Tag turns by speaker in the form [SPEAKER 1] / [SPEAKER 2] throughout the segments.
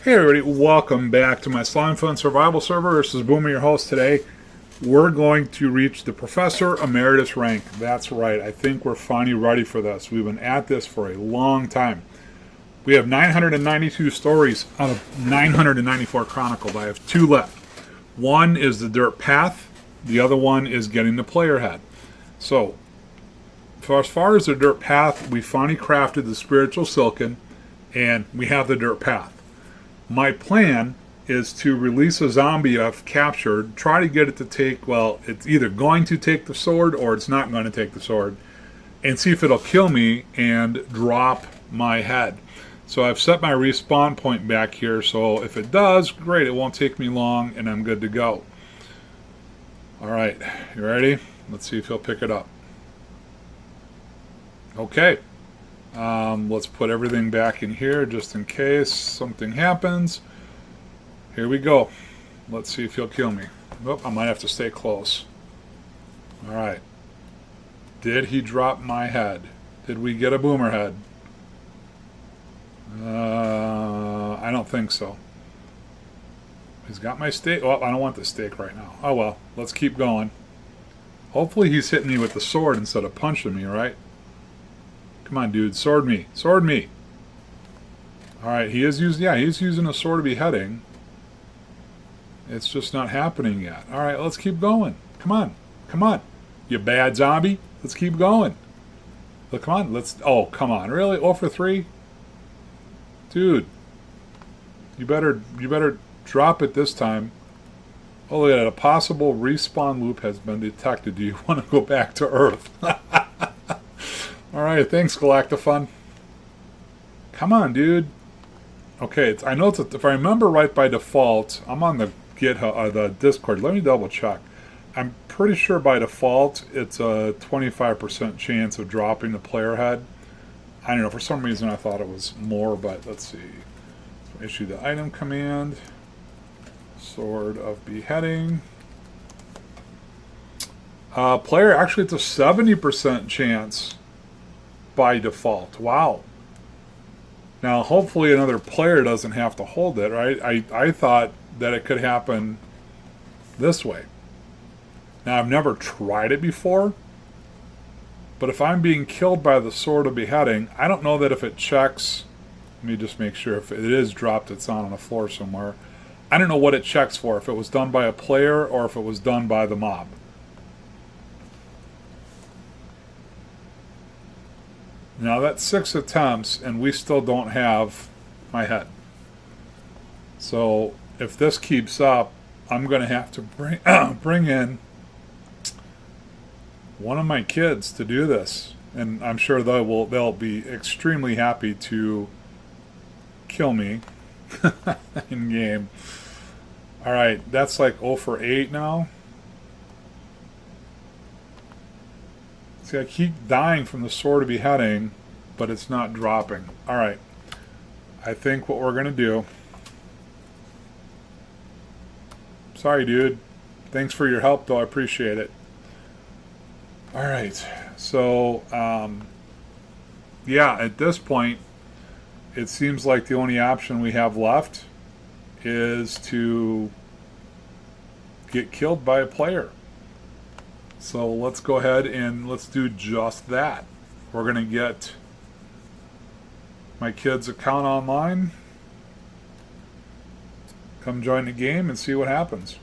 [SPEAKER 1] Hey everybody, welcome back to my Slime Fun Survival server. This is Boomer, your host today. We're going to reach the Professor Emeritus rank. That's right, I think we're finally ready for this. We've been at this for a long time. We have 992 stories out of 994 chronicled. I have 2 left. One is the dirt path. The other one is getting the player head. So, for as far as the dirt path, we finally crafted the spiritual silken, and we have the dirt path. My plan is to release a zombie I've captured, try to get it to take, well, it's either going to take the sword or it's not going to take the sword, and see if it'll kill me and drop my head. So I've set my respawn point back here, so if it does, great, it won't take me long and I'm good to go. Alright, you ready? Let's see if he'll pick it up. Okay. Let's put everything back in here just in case something happens. Here we go. Let's see if he'll kill me. Oh, I might have to stay close. Alright. Did he drop my head? Did we get a boomer head? I don't think so. He's got my steak. Well, I don't want the steak right now. Oh well, let's keep going. Hopefully he's hitting me with the sword instead of punching me, right? Come on, dude. Sword me. Sword me. Alright, he is using, yeah, he's using a sword of beheading. It's just not happening yet. Alright, let's keep going. Come on. Come on. You bad zombie. Let's keep going. Look, come on. Let's, oh, come on. Really? 0 for 3? Dude. You better drop it this time. Oh, look at that. A possible respawn loop has been detected. Do you want to go back to Earth? Alright, thanks, Galactifun. Come on, dude. Okay, I know if I remember right by default, I'm on the GitHub, the Discord. Let me double check. I'm pretty sure by default it's a 25% chance of dropping the player head. I don't know, for some reason I thought it was more, but let's see. So issue the item command. Sword of beheading. Player, actually it's a 70% chance by default. Wow. Now, hopefully another player doesn't have to hold it, right? I thought that it could happen this way. Now, I've never tried it before, but if I'm being killed by the sword of beheading, I don't know that if it checks, let me just make sure if it is dropped, it's on the floor somewhere. I don't know what it checks for, if it was done by a player or if it was done by the mob. Now that's 6 attempts and we still don't have my head. So if this keeps up, I'm going to have to bring in one of my kids to do this. And I'm sure they'll be extremely happy to kill me in game. Alright, that's like 0 for 8 now. See, I keep dying from the sword of beheading, but it's not dropping. Alright. I think what we're going to do... Sorry, dude. Thanks for your help, though. I appreciate it. Alright. So, yeah, at this point, it seems like the only option we have left is to get killed by a player. So let's go ahead and let's do just that. We're going to get my kid's account online. Come join the game and see what happens.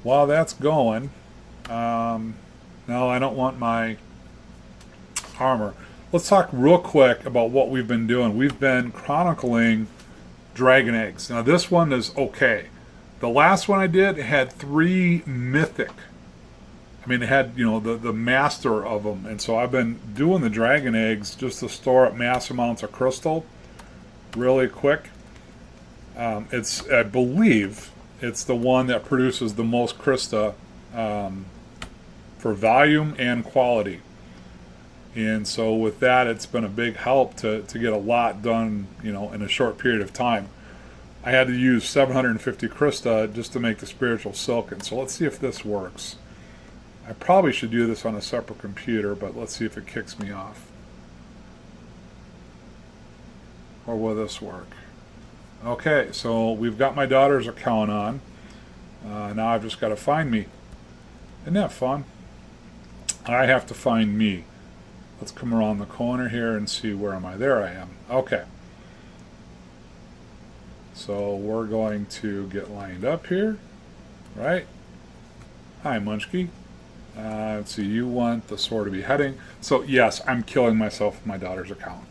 [SPEAKER 1] While that's going, no, I don't want my armor. Let's talk real quick about what we've been doing. We've been chronicling dragon eggs. Now this one is okay. The last one I did had 3 mythic. I mean, it had, you know, the master of them. And so I've been doing the dragon eggs just to store up mass amounts of crystal really quick. I believe it's the one that produces the most crystal for volume and quality. And so with that, it's been a big help to get a lot done, you know, in a short period of time. I had to use 750 crystal just to make the spiritual silken. So let's see if this works. I probably should do this on a separate computer, but let's see if it kicks me off. Or will this work? Okay, so we've got my daughter's account on. Now I've just got to find me. Isn't that fun? I have to find me. Let's come around the corner here and see where am I. There I am. Okay. So we're going to get lined up here, right? Hi, Munchkie. Let's see, you want the sword of beheading. So yes, I'm killing myself with my daughter's account.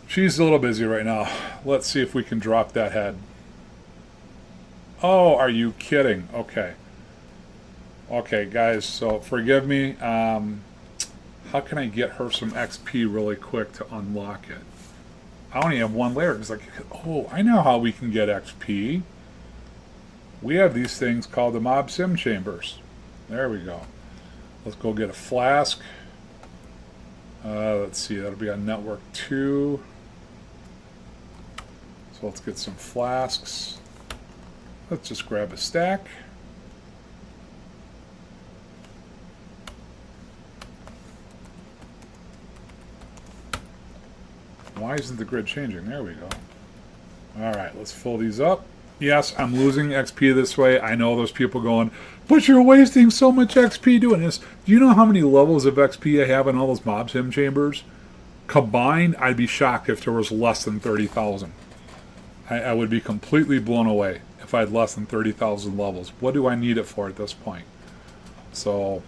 [SPEAKER 1] She's a little busy right now. Let's see if we can drop that head. Oh, are you kidding? Okay. Okay, guys, so forgive me. How can I get her some XP really quick to unlock it? I only have one layer. It's like, oh, I know how we can get XP. We have these things called the mob sim chambers. There we go. Let's go get a flask. Let's see, that'll be on network 2. So let's get some flasks. Let's just grab a stack. Why isn't the grid changing? There we go. Alright, let's fill these up. Yes, I'm losing XP this way. I know there's people going, but you're wasting so much XP doing this. Do you know how many levels of XP I have in all those mob sim chambers? Combined, I'd be shocked if there was less than 30,000. I would be completely blown away if I had less than 30,000 levels. What do I need it for at this point? So,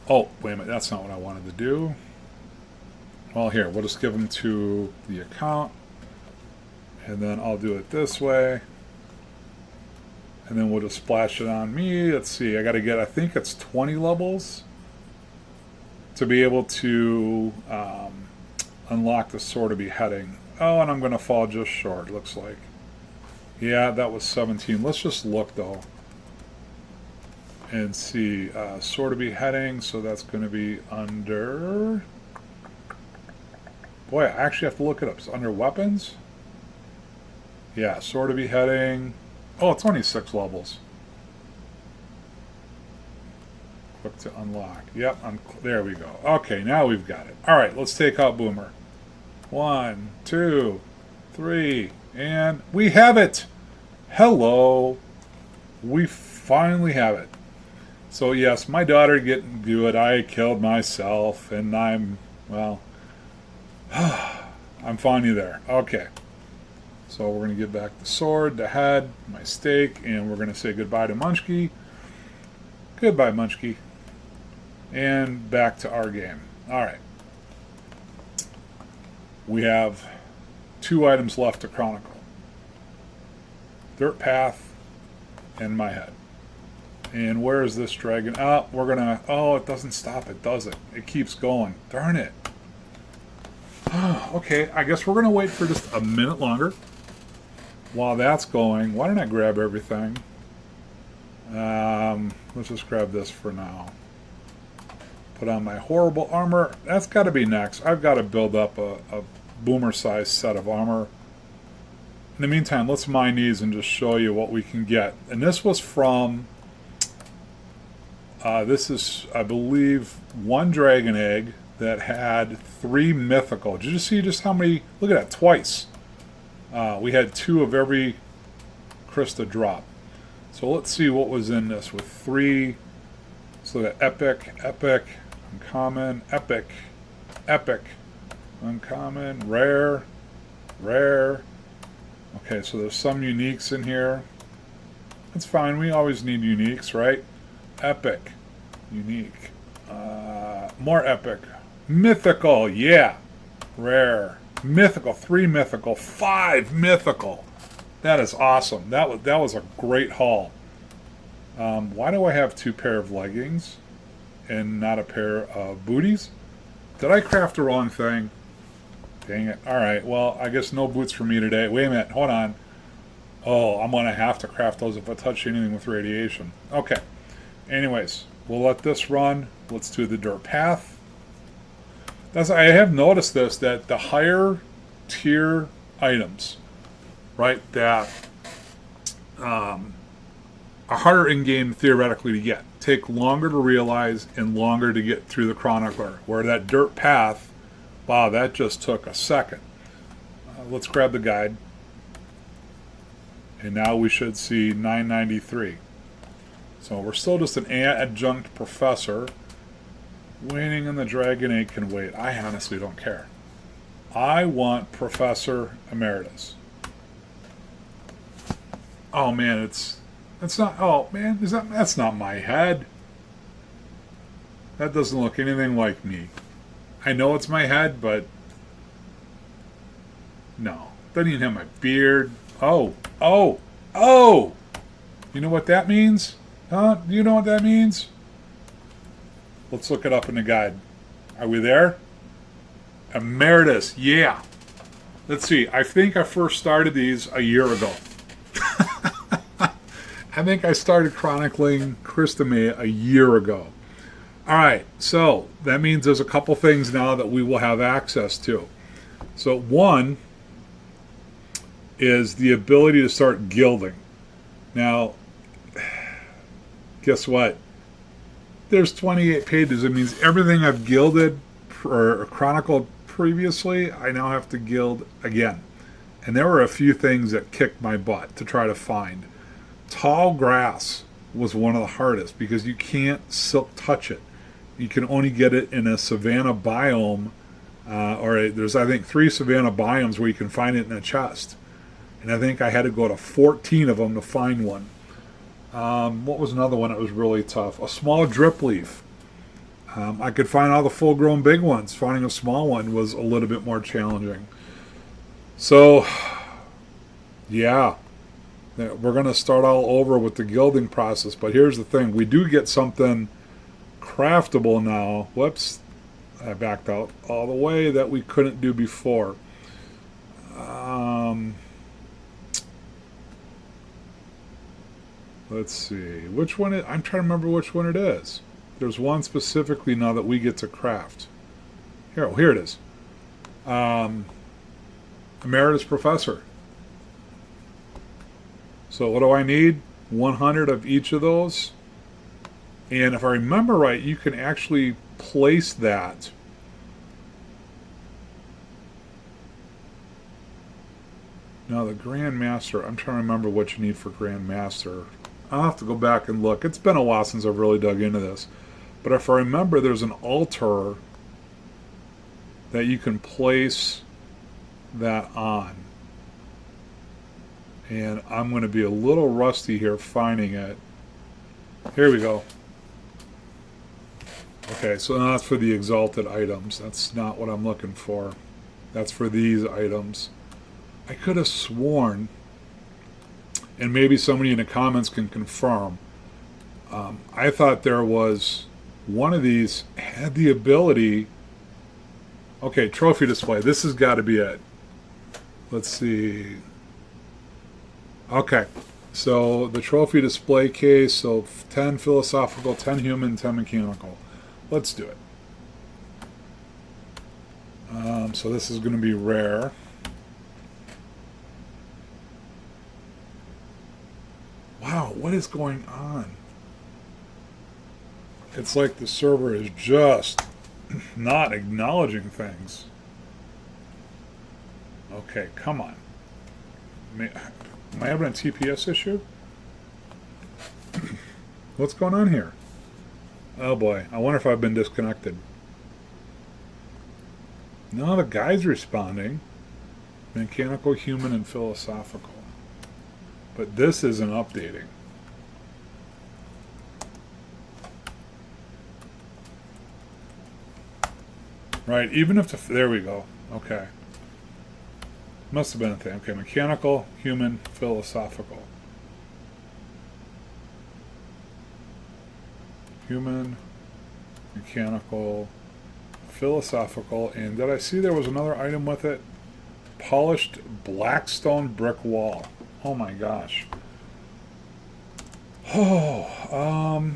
[SPEAKER 1] oh, wait a minute, that's not what I wanted to do. Well, here, we'll just give them to the account. And then I'll do it this way. And then we'll just splash it on me. Let's see, I got to get, I think it's 20 levels to be able to unlock the sword of beheading. Oh, and I'm going to fall just short, looks like. Yeah, that was 17. Let's just look, though. And see, sword of beheading, so that's going to be under... Boy, I actually have to look it up. It's under weapons? Yeah, sword of beheading. Oh, it's only 6 levels. Quick to unlock. Yep, there we go. Okay, now we've got it. All right, let's take out Boomer. 1, 2, 3, and we have it! Hello! We finally have it. So yes, my daughter didn't do it. I killed myself, and I'm, well... I'm finally there. Okay. So we're going to give back the sword, the head, my steak, and we're going to say goodbye to Munchkie. Goodbye, Munchkie. And back to our game. Alright. We have 2 items left to chronicle. Dirt path and my head. And where is this dragon? Oh, we're going to... Oh, it doesn't stop it, does it? It keeps going. Darn it. Okay, I guess we're going to wait for just a minute longer. While that's going, why don't I grab everything? Let's just grab this for now. Put on my horrible armor. That's got to be next. I've got to build up a boomer-sized set of armor. In the meantime, let's mine these and just show you what we can get. And this was from... this is, I believe, 1 dragon egg that had 3 mythical. Did you see just how many? Look at that, twice. We had 2 of every Krista drop. So let's see what was in this with 3. So that epic, epic, uncommon, epic, epic, uncommon, rare, rare. Okay, so there's some uniques in here. That's fine. We always need uniques, right? Epic, unique, more epic. Mythical, yeah. Rare. Mythical, 3 mythical, 5 mythical. That is awesome. That was a great haul. Why do I have 2 pair of leggings and not a pair of booties? Did I craft the wrong thing? Dang it. Alright, well, I guess no boots for me today. Wait a minute, hold on. Oh, I'm going to have to craft those if I touch anything with radiation. Okay. Anyways, we'll let this run. Let's do the dirt path. I have noticed this, that the higher tier items, right, that are harder in-game theoretically to get, take longer to realize and longer to get through the chronicler, where that dirt path, wow, that just took a second. let's grab the guide. And now we should see 993. So we're still just an adjunct professor. Waiting on the Dragon Egg can wait. I honestly don't care. I want Professor Emeritus. Oh man, it's not. Oh man, that's not my head. That doesn't look anything like me. I know it's my head, but no, doesn't even have my beard. Oh. You know what that means? Huh? Do you know what that means? Let's look it up in the guide. Are we there? Emeritus, yeah. Let's see. I think I first started these a year ago. I think I started chronicling Christome a year ago. All right, so that means there's a couple things now that we will have access to. So one is the ability to start gilding. Now, guess what? There's 28 pages. It means everything I've gilded or chronicled previously, I now have to gild again. And there were a few things that kicked my butt to try to find. Tall grass was one of the hardest because you can't silk touch it. You can only get it in a savanna biome, there's I think 3 savanna biomes where you can find it in a chest. And I think I had to go to 14 of them to find one. What was another one that was really tough? A small drip leaf. I could find all the full-grown big ones. Finding a small one was a little bit more challenging. So, yeah, we're going to start all over with the gilding process. But here's the thing. We do get something craftable now. Whoops. I backed out all the way that we couldn't do before. Let's see. Which one? I'm trying to remember which one it is. There's one specifically now that we get to craft. Here it is. Emeritus Professor. So what do I need? 100 of each of those. And if I remember right, you can actually place that. Now the Grand Master, I'm trying to remember what you need for Grand Master. I'll have to go back and look. It's been a while since I've really dug into this. But if I remember, there's an altar that you can place that on. And I'm going to be a little rusty here finding it. Here we go. Okay, so that's for the exalted items. That's not what I'm looking for. That's for these items. I could have sworn, and maybe somebody in the comments can confirm, I thought there was one of these had the ability. Okay, trophy display. This has got to be it. Let's see. Okay, so the trophy display case, so 10 philosophical, 10 human, 10 mechanical. Let's do it. So this is going to be rare. Wow, what is going on? It's like the server is just not acknowledging things. Okay, come on. Am I having a TPS issue? What's going on here? Oh boy, I wonder if I've been disconnected. No, the guy's responding. Mechanical, human, and philosophical. But this isn't updating. Right, even if there we go. Okay. Must have been a thing. Okay, mechanical, human, philosophical. Human, mechanical, philosophical, and did I see there was another item with it? Polished blackstone brick wall. Oh my gosh. Oh,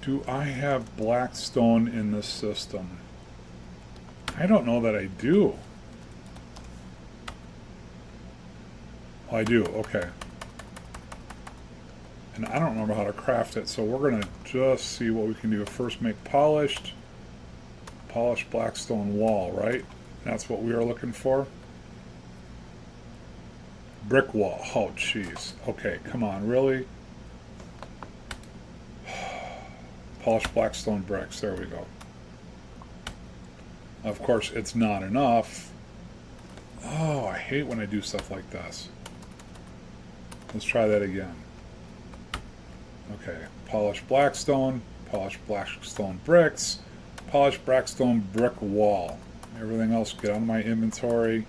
[SPEAKER 1] do I have blackstone in this system? I don't know that I do. Oh, I do, okay. And I don't remember how to craft it, so we're going to just see what we can do. First make polished blackstone wall, right? That's what we are looking for. Brick wall. Oh, jeez. Okay, come on, really? Polished black stone bricks. There we go. Of course, it's not enough. Oh, I hate when I do stuff like this. Let's try that again. Okay, polished blackstone bricks, polished blackstone brick wall. Everything else get out of my inventory.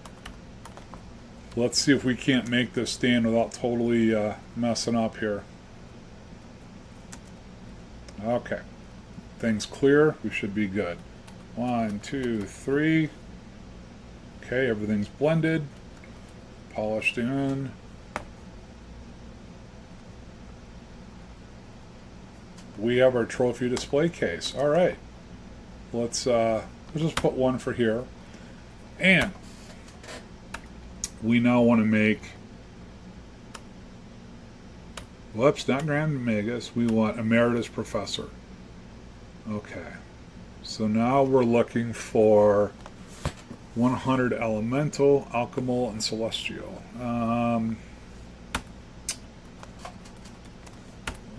[SPEAKER 1] Let's see if we can't make this stand without totally messing up here. Okay, things clear. We should be good. 1, 2, 3. Okay, everything's blended, polished in. We have our trophy display case. All right, let's just put one for here, and we now want to make. Whoops, not Grand Magus. We want Emeritus Professor. Okay, so now we're looking for 100 Elemental, Alchemal, and Celestial.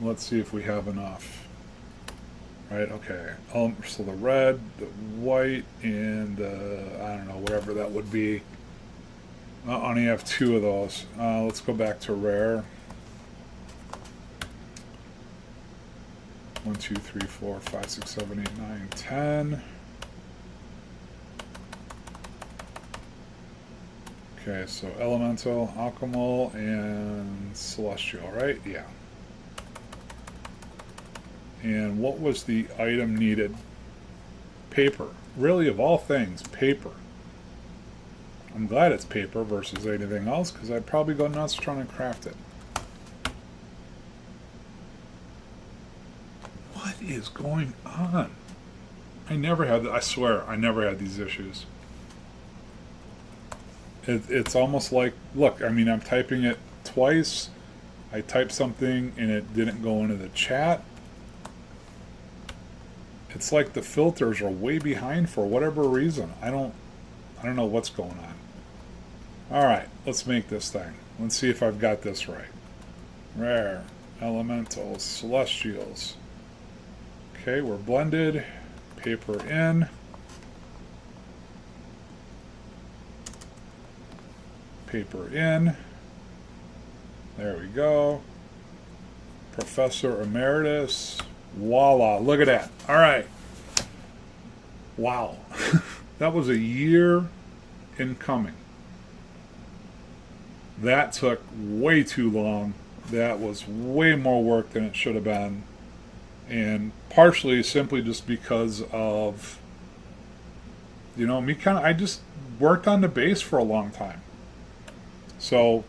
[SPEAKER 1] Let's see if we have enough. Right, okay. So the red, the white, and I don't know, whatever that would be. I only have 2 of those. Let's go back to rare. 1, 2, 3, 4, 5, 6, 7, 8, 9, 10. Okay, so Elemental, Alchemal, and Celestial, right? Yeah. And what was the item needed? Paper. Really, of all things, paper. I'm glad it's paper versus anything else, because I'd probably go nuts trying to craft it. What is going on? I swear, I never had these issues. It's almost like, look, I mean, I'm typing it twice. I typed something and it didn't go into the chat. It's like the filters are way behind for whatever reason. I don't know what's going on. All right, let's make this thing. Let's see if I've got this right. Rare, elementals, celestials. Okay, we're blended. Paper in. Paper in. There we go. Professor Emeritus. Voila, look at that. All right. Wow. That was a year in coming. That took way too long. That was way more work than it should have been. And partially simply just because of, I just worked on the base for a long time. So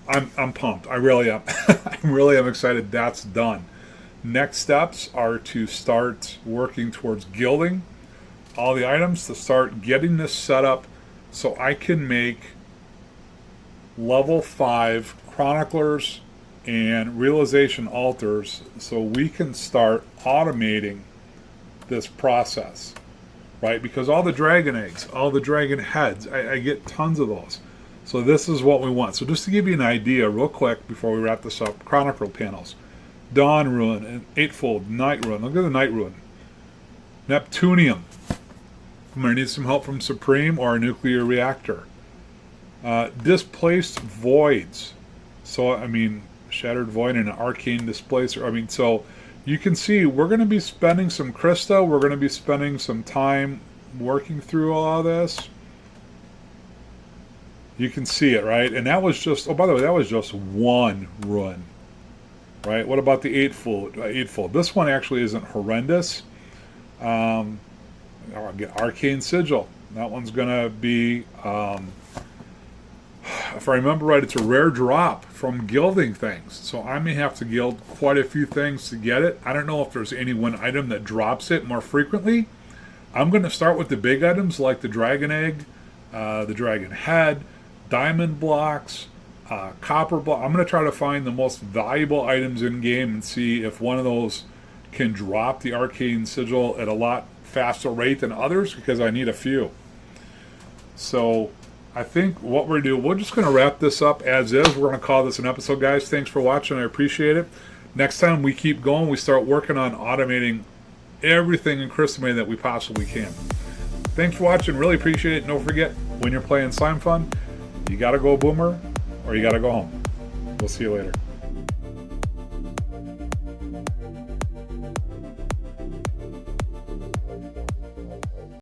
[SPEAKER 1] I'm pumped. I really am. I really am excited that's done. Next steps are to start working towards gilding all the items, to start getting this set up so I can make level 5 chroniclers and realization altars so we can start automating this process, right? Because all the dragon eggs, all the dragon heads, I get tons of those. So this is what we want. So just to give you an idea real quick before we wrap this up, chronicle panels. Dawn Ruin, and Eightfold, Night Ruin. Look at the Night Ruin. Neptunium. I'm going to need some help from Supreme or a nuclear reactor. Displaced Voids. So, Shattered Void and an Arcane Displacer. So you can see we're going to be spending some Krista. We're going to be spending some time working through all of this. You can see it, right? And that was just, by the way, that was just one run. Right? What about the Eightfold? This one actually isn't horrendous. I'll get Arcane Sigil. That one's going to be, if I remember right, it's a rare drop from gilding things. So I may have to gild quite a few things to get it. I don't know if there's any one item that drops it more frequently. I'm going to start with the big items like the Dragon Egg, the Dragon Head, Diamond Blocks, Copper Block. I'm going to try to find the most valuable items in game and see if one of those can drop the Arcane Sigil at a lot faster rate than others, because I need a few. So I think what we're doing, we're just going to wrap this up as is. We're going to call this an episode, guys. Thanks for watching. I appreciate it. Next time we keep going, we start working on automating everything in Crystal that we possibly can. Thanks for watching. Really appreciate it. And don't forget, when you're playing Slime Fun, you got to go boomer or you got to go home. We'll see you later.